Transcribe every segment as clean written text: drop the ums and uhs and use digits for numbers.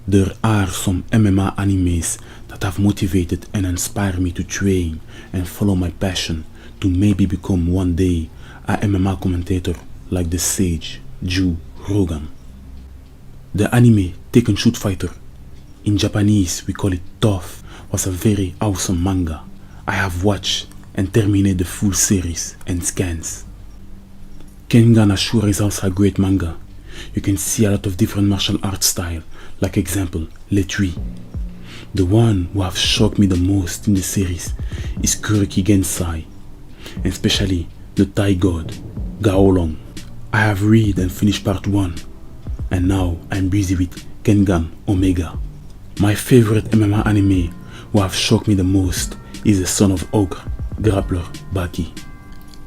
There are some MMA animes that have motivated and inspired me to train and follow my passion to maybe become one day a MMA commentator like the sage Joe Rogan. The anime Tekken Shoot Fighter, in Japanese we call it TOF, was a very awesome manga. I have watched and terminated the full series and scans. Kengan Ashura is also a great manga. You can see a lot of different martial arts style, like example, Le Tui. The one who have shocked me the most in the series is Kuriki Gensai, and especially the Thai god, Gaolong. I have read and finished part 1, and now I'm busy with Kengan Omega. My favorite MMA anime who have shocked me the most is the Son of Ogre, Grappler Baki.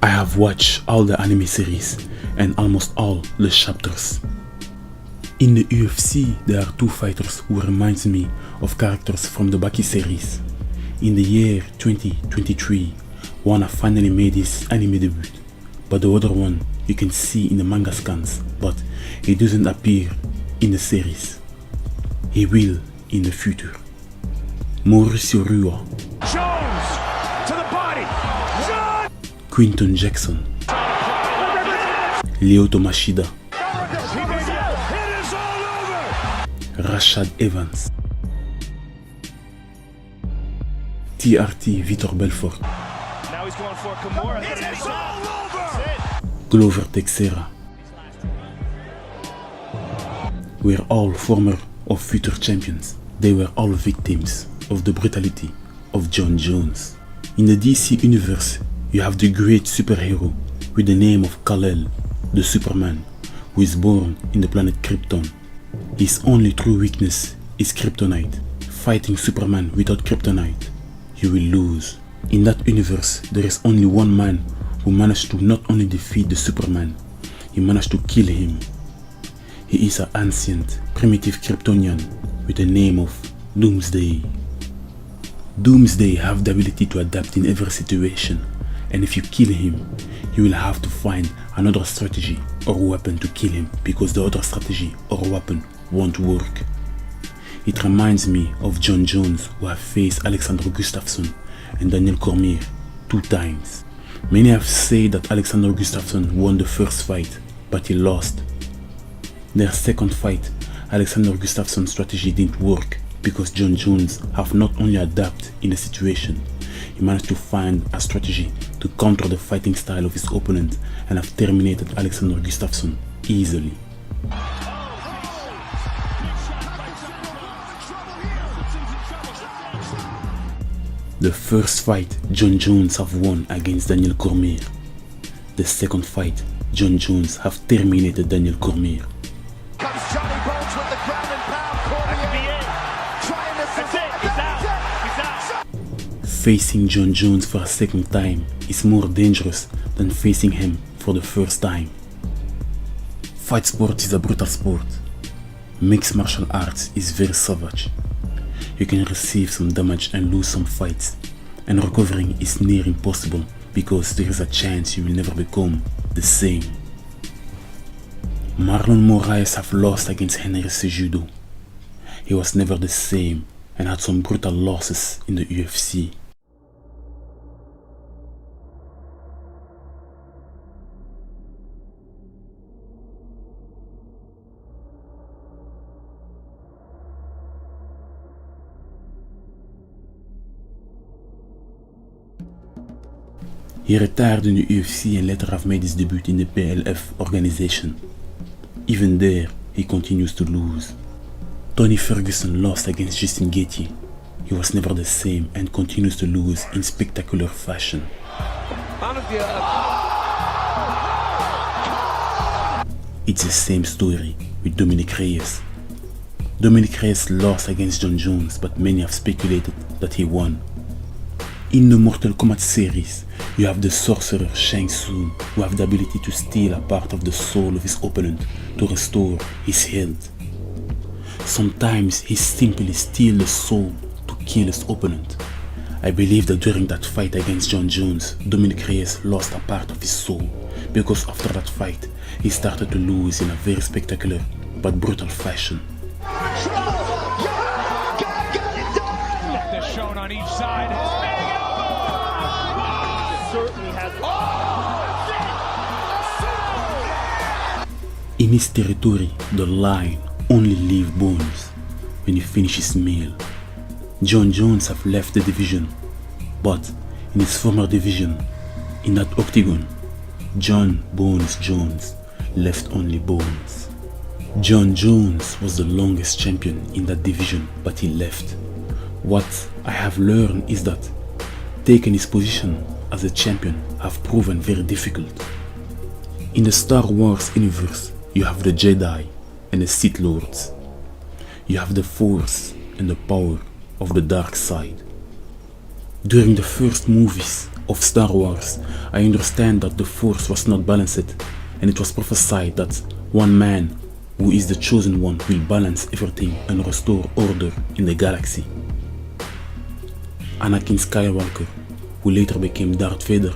I have watched all the anime series and almost all the chapters. In the UFC, there are 2 fighters who remind me of characters from the Baki series. In the year 2023, one have finally made his anime debut, but the other one you can see in the manga scans, but he doesn't appear in the series. He will in the future. Mauricio Rua, Jones to the body. Quinton Jackson, Lyoto Machida, Rashad Evans, TRT Vitor Belfort, Now he's going for Kimura. It is all over. Glover Teixeira. We're all former or future champions. They were all victims of the brutality of Jon Jones. In the DC universe, you have the great superhero with the name of Kal-El, the Superman, who is born in the planet Krypton. His only true weakness is kryptonite. Fighting Superman without kryptonite, you will lose. In that universe, there is only one man who managed to not only defeat the Superman, he managed to kill him. He is an ancient, primitive Kryptonian with the name of Doomsday. Doomsday have the ability to adapt in every situation, and if you kill him, you will have to find another strategy or weapon to kill him because the other strategy or weapon won't work. It reminds me of Jon Jones, who have faced Alexander Gustafsson and Daniel Cormier 2 times. Many have said that Alexander Gustafsson won the first fight, but he lost. Their second fight, Alexander Gustafsson's strategy didn't work because Jon Jones have not only adapted in the situation, he managed to find a strategy to counter the fighting style of his opponent and have terminated Alexander Gustafsson easily. The first fight Jon Jones have won against Daniel Cormier. The second fight, Jon Jones have terminated Daniel Cormier. Comes Johnny Bones with the ground and pound. Cormier trying to survive. He's out. Facing Jon Jones for a second time is more dangerous than facing him for the first time. Fight sport is a brutal sport. Mixed martial arts is very savage. You can receive some damage and lose some fights, and recovering is near impossible because there is a chance you will never become the same. Marlon Moraes have lost against Henry Cejudo. He was never the same and had some brutal losses in the UFC. He retired in the UFC and later have made his debut in the PLF organization. Even there, he continues to lose. Tony Ferguson lost against Justin Gaethje. He was never the same and continues to lose in spectacular fashion. It's the same story with Dominic Reyes. Dominic Reyes lost against Jon Jones, but many have speculated that he won. In the Mortal Kombat series, you have the sorcerer Shang Tsung, who have the ability to steal a part of the soul of his opponent to restore his health. Sometimes he simply steals the soul to kill his opponent. I believe that during that fight against Jon Jones, Dominic Reyes lost a part of his soul, because after that fight, he started to lose in a very spectacular but brutal fashion. on each side. Big elbow! Certainly has. In his territory, the lion only leaves bones when he finishes his meal. Jon Jones have left the division, but in his former division, in that octagon, Jon Bones Jones left only bones. Jon Jones was the longest champion in that division, but he left. What I have learned is that taking his position as a champion have proven very difficult. In the Star Wars universe, you have the Jedi and the Sith Lords. You have the Force and the power of the dark side. During the first movies of Star Wars, I understand that the Force was not balanced, and it was prophesied that one man, who is the chosen one, will balance everything and restore order in the galaxy. Anakin Skywalker, who later became Darth Vader,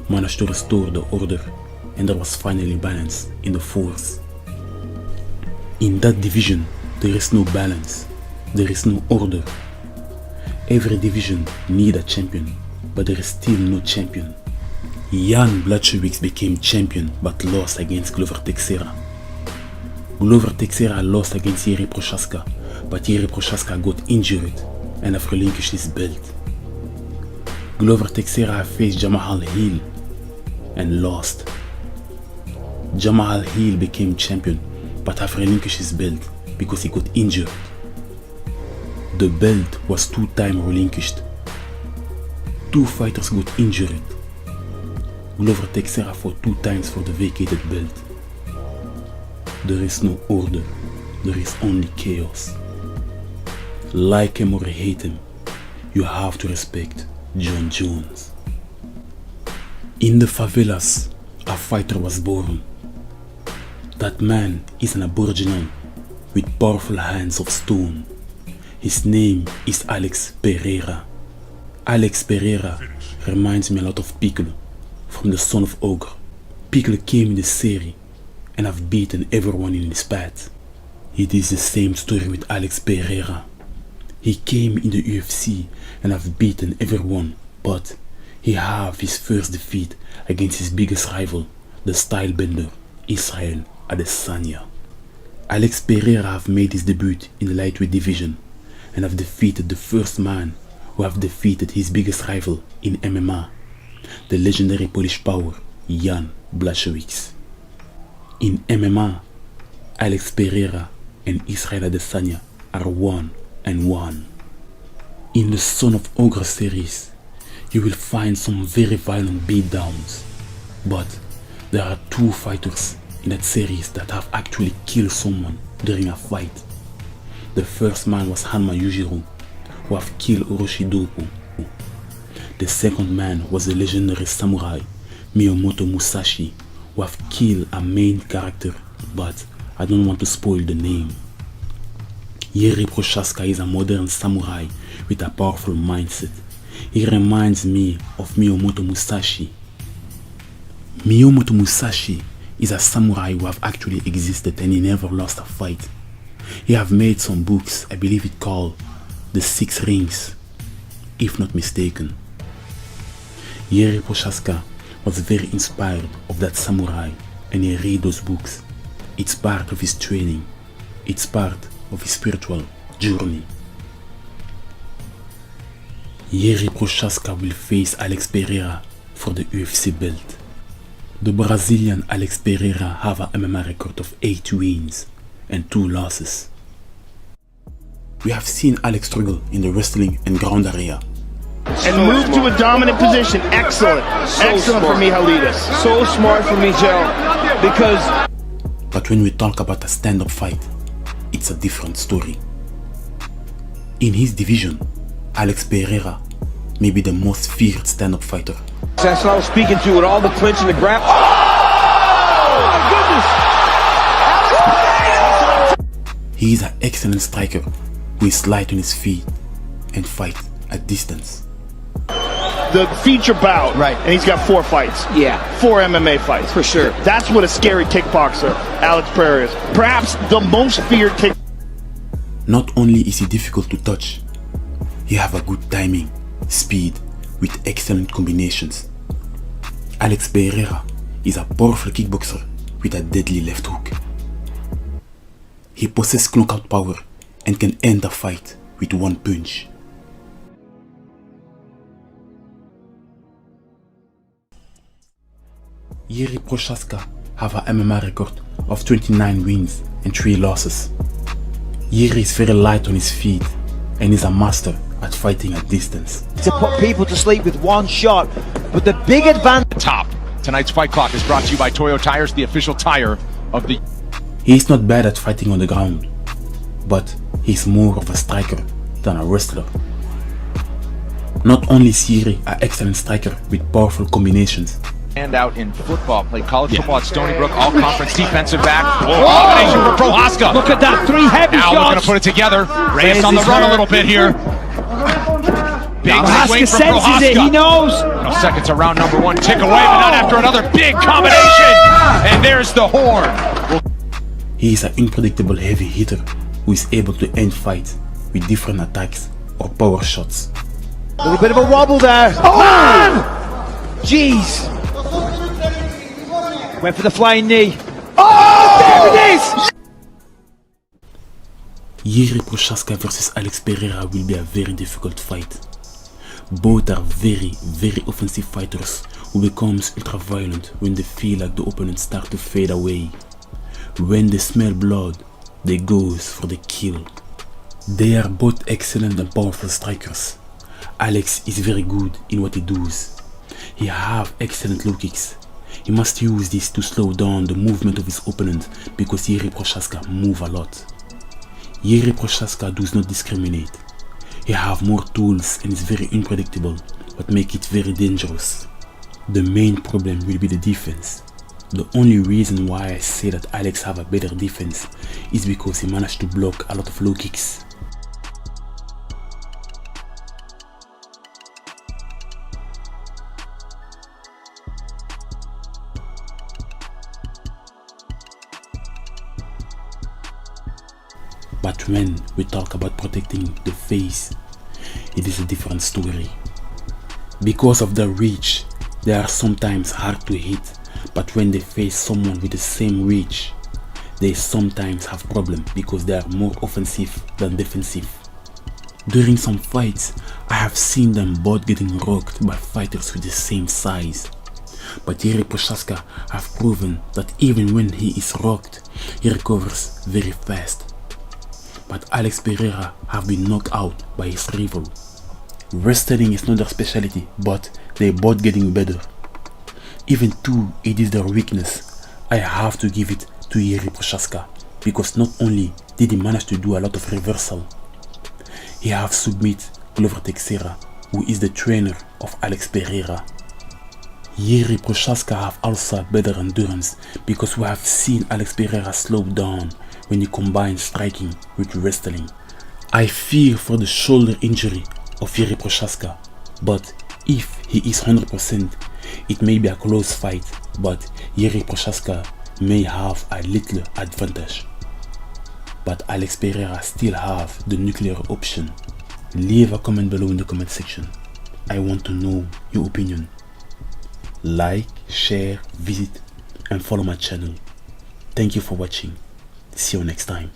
managed to restore the order, and there was finally balance in the Force. In that division, there is no balance, there is no order. Every division needs a champion, but there is still no champion. Jan Blachowicz became champion but lost against Glover Teixeira. Glover Teixeira lost against Jiri Prochazka, but Jiri Prochazka got injured and have relinquished his belt. Glover Teixeira faced Jamahal Hill and lost. Jamahal Hill became champion but have relinquished his belt because he got injured. The belt was 2 times relinquished. 2 fighters got injured. Glover Teixeira fought 2 times for the vacated belt. There is no order, there is only chaos. Like him or hate him, you have to respect Jon Jones. In the favelas, a fighter was born. That man is an Aboriginal with powerful hands of stone. His name is Alex Pereira. Alex Pereira reminds me a lot of Piccolo from the Son of Ogre. Piccolo came in the series and have beaten everyone in his path. It is the same story with Alex Pereira. He came in the UFC and have beaten everyone, but he have his first defeat against his biggest rival, the stylebender Israel Adesanya. Alex Pereira have made his debut in the lightweight division and have defeated the first man who have defeated his biggest rival in MMA, the legendary Polish power Jan Blachowicz. In MMA, Alex Pereira and Israel Adesanya are 1-1. In the Son of Ogre series, you will find some very violent beatdowns, but there are 2 fighters in that series that have actually killed someone during a fight. The first man was Hanma Yujiro, who have killed Orochi Doppo. The second man was the legendary samurai Miyamoto Musashi, who have killed a main character, but I don't want to spoil the name. Jiri Prochazka is a modern samurai with a powerful mindset. He reminds me of Miyamoto Musashi. Miyamoto Musashi is a samurai who have actually existed and he never lost a fight. He have made some books, I believe it called The 6 Rings, if not mistaken. Jiri Prochazka was very inspired of that samurai and he read those books. It's part of his training. It's part of his spiritual journey. Jiri Prochazka will face Alex Pereira for the UFC belt. The Brazilian Alex Pereira have a MMA record of 8 wins and 2 losses. We have seen Alex struggle in the wrestling and ground area. And move to a dominant position. Excellent. Excellent for Michailidis. So smart for me, Joe, because... But when we talk about a stand-up fight, it's a different story. In his division, Alex Pereira may be the most feared stand-up fighter. That's what I was speaking to with all the clinch and the grab. Oh, my goodness! He is an excellent striker who is light on his feet and fight at distance. The feature bout, right? And he's got 4 fights. Yeah. 4 MMA fights. For sure. That's what a scary kickboxer Alex Pereira is. Perhaps the most feared kick. Not only is he difficult to touch, he have a good timing speed with excellent combinations. Alex Pereira is a powerful kickboxer with a deadly left hook. He possesses knockout power and can end a fight with one punch. Jiri Prochazka have an MMA record of 29 wins and 3 losses. Jiri is very light on his feet and is a master at fighting at distance. To put people to sleep with one shot, but the big advantage... Top. Tonight's Fight Clock is brought to you by Toyo Tires, the official tire of the... He is not bad at fighting on the ground, but he's more of a striker than a wrestler. Not only is Jiri an excellent striker with powerful combinations, And out in football, played college football at Stony Brook, all-conference defensive back. Combination for Prochazka. Look at that, 3 heavy Now shots. looking to put it together. Reyes on the run a little bit here. Big swing Prochazka from senses it, he Prochazka. knows. Seconds of round number 1, tick away, but not after another big combination. And there's the horn. he is an unpredictable heavy hitter who is able to end fights with different attacks or power shots. A little bit of a wobble there. Oh! Man! Jeez. Went for the flying knee. Oh, there it is! Jiri Prochazka versus Alex Pereira will be a very difficult fight. Both are very offensive fighters who becomes ultra violent when they feel like the opponent start to fade away. When they smell blood, they goes for the kill. They are both excellent and powerful strikers. Alex is very good in what he does. He have excellent low kicks. He must use this to slow down the movement of his opponent because Jiri Prochazka move a lot. Jiri Prochazka does not discriminate. He have more tools and is very unpredictable, but make it very dangerous. The main problem will be the defense. The only reason why I say that Alex have a better defense is because he managed to block a lot of low kicks. But when we talk about protecting the face, it is a different story. Because of their reach, they are sometimes hard to hit, but when they face someone with the same reach, they sometimes have problems because they are more offensive than defensive. During some fights, I have seen them both getting rocked by fighters with the same size. But Jiri Prochazka have proven that even when he is rocked, he recovers very fast. But Alex Pereira have been knocked out by his rival. Wrestling is not their specialty, but they both getting better. Even though it is their weakness, I have to give it to Jiri Prochazka because not only did he manage to do a lot of reversal, he have submit Glover Teixeira, who is the trainer of Alex Pereira. Jiri Prochazka have also better endurance because we have seen Alex Pereira slow down when he combines striking with wrestling. I fear for the shoulder injury of Jiri Prochazka, but if he is 100%, it may be a close fight, but Jiri Prochazka may have a little advantage. But Alex Pereira still have the nuclear option. Leave a comment below in the comment section. I want to know your opinion. Like, share, visit and follow my channel. Thank you for watching. See you next time.